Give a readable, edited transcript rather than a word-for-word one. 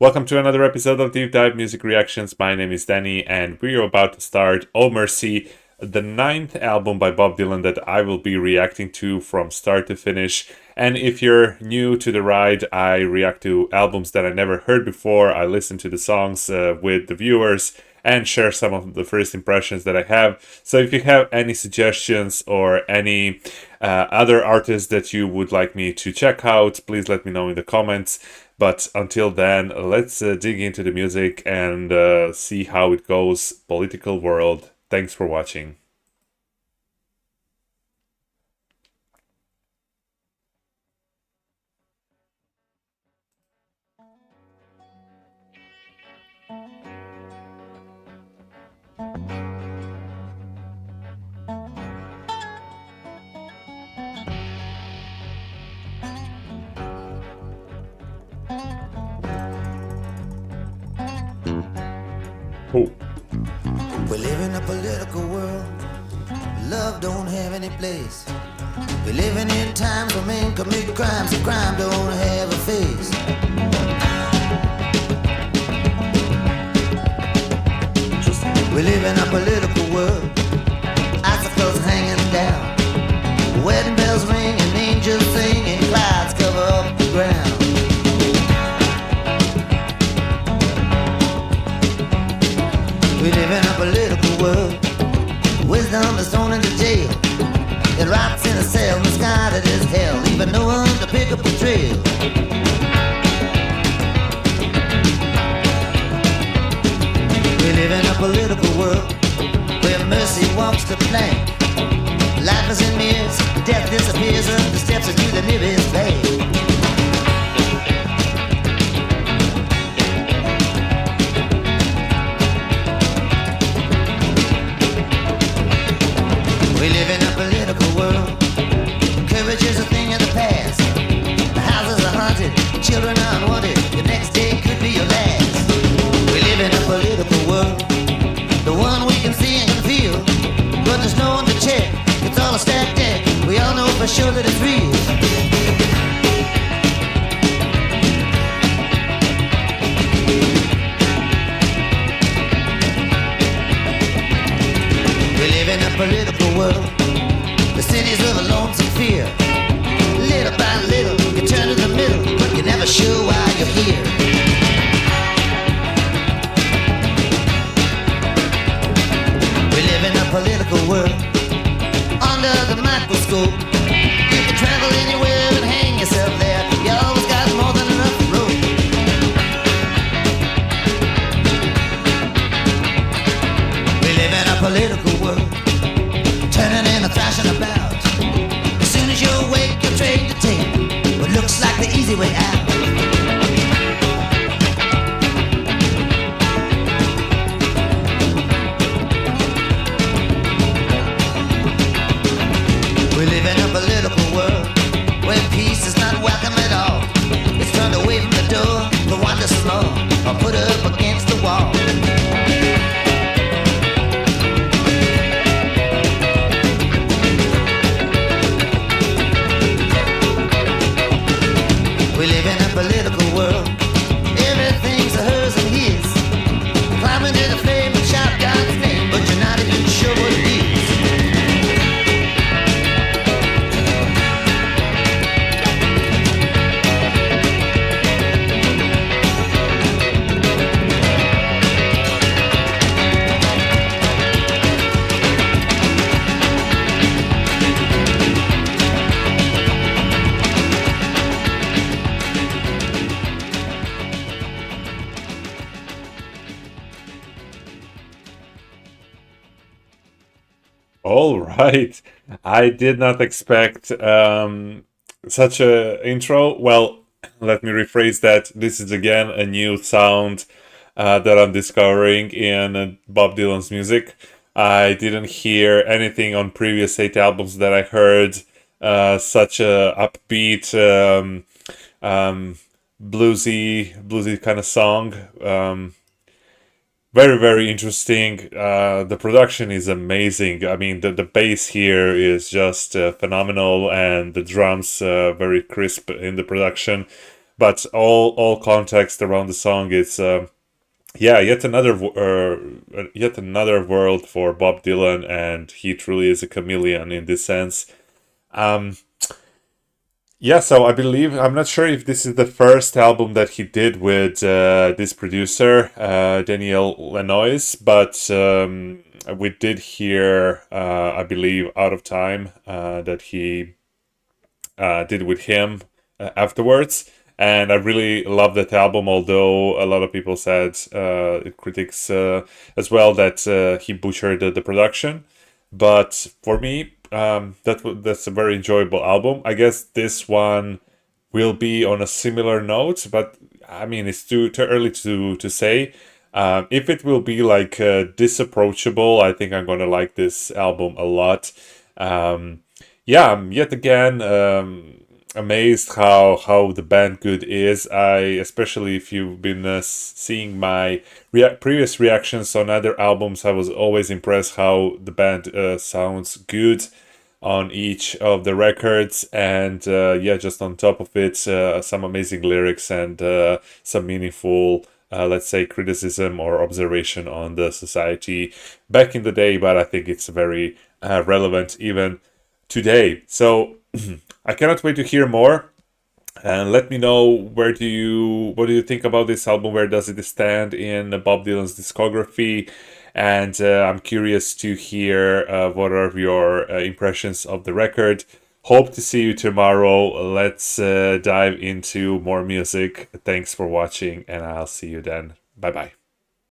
Welcome to another episode of Deep Dive Music Reactions. My name is Danny, and we are about to start Oh Mercy, the ninth album by Bob Dylan that I will be reacting to from start to finish. And if you're new to the ride, I react to albums that I never heard before. I listen to the songs with the viewers and share some of the first impressions that I have. So if you have any suggestions or any other artists that you would like me to check out, please let me know in the comments. But until then, let's dig into the music and see how it goes. Political world. Thanks for watching. Oh. We live in a political world. Love don't have any place. We're living in times when men commit crimes and crime don't have a face. We live in a political world. Icicles hanging down. Wedding bells ring and angels sing and clouds cover up the ground. We live in a political world. Wisdom is thrown into jail. It rots in a cell, misguided as hell, leaving no one to pick up the trail. We live in a political world where mercy walks the plank. Life is in mirrors, death disappears up the steps into the nearest bank. We live in a political world. Courage is a thing of the past. The houses are haunted, children are unwanted. Your next day could be your last. We live in a political world, the one we can see and can feel, but there's no one to check. It's all a stacked deck. We all know for sure that it's real. We live in a political world. The cities of a lonesome fear. Little by little, you turn to the middle, but you're never sure why you're here. We live in a political world. Under the microscope, you can travel anywhere and hang yourself there. You always got more than enough room. We live in a political world, turning and thrashing about. As soon as you awake, you're trained to take what looks like the easy way out. We live in a political world where peace is not welcome at all. It's turned away from the door, the wander small, or put up against the wall. We live in a political world. Everything's a hers and his. Climb into the flame and shout God's name, but you're not even sure what it is. All right. I did not expect such a intro. Well, let me rephrase that. This is again a new sound that I'm discovering in Bob Dylan's music. I didn't hear anything on previous 8 albums that I heard. Such a upbeat, bluesy kind of song. Very, very interesting. The production is amazing. I mean, the bass here is just phenomenal, and the drums very crisp in the production. but all context around the song is yeah, yet another world for Bob Dylan, and he truly is a chameleon in this sense. Um, yeah, so I believe, I'm not sure if this is the first album that he did with this producer, Daniel Lanois, but we did hear, I believe, Out of Time that he did with him afterwards. And I really love that album, although a lot of people said, critics as well, that he butchered the production. But for me, that's a very enjoyable album. I guess this one will be on a similar note, but I mean, it's too early to say. If it will be like disapproachable, I think I'm gonna like this album a lot. Yeah, I'm yet again amazed how the band good is. Especially if you've been seeing my previous reactions on other albums, I was always impressed how the band sounds good on each of the records, and yeah, just on top of it, some amazing lyrics and some meaningful, let's say, criticism or observation on the society back in the day, but I think it's very relevant even today. So I cannot wait to hear more. And let me know, what do you think about this album? Where does it stand in Bob Dylan's discography? And I'm curious to hear what are your impressions of the record. Hope to see you tomorrow. Let's dive into more music. Thanks for watching, and I'll see you then. Bye bye.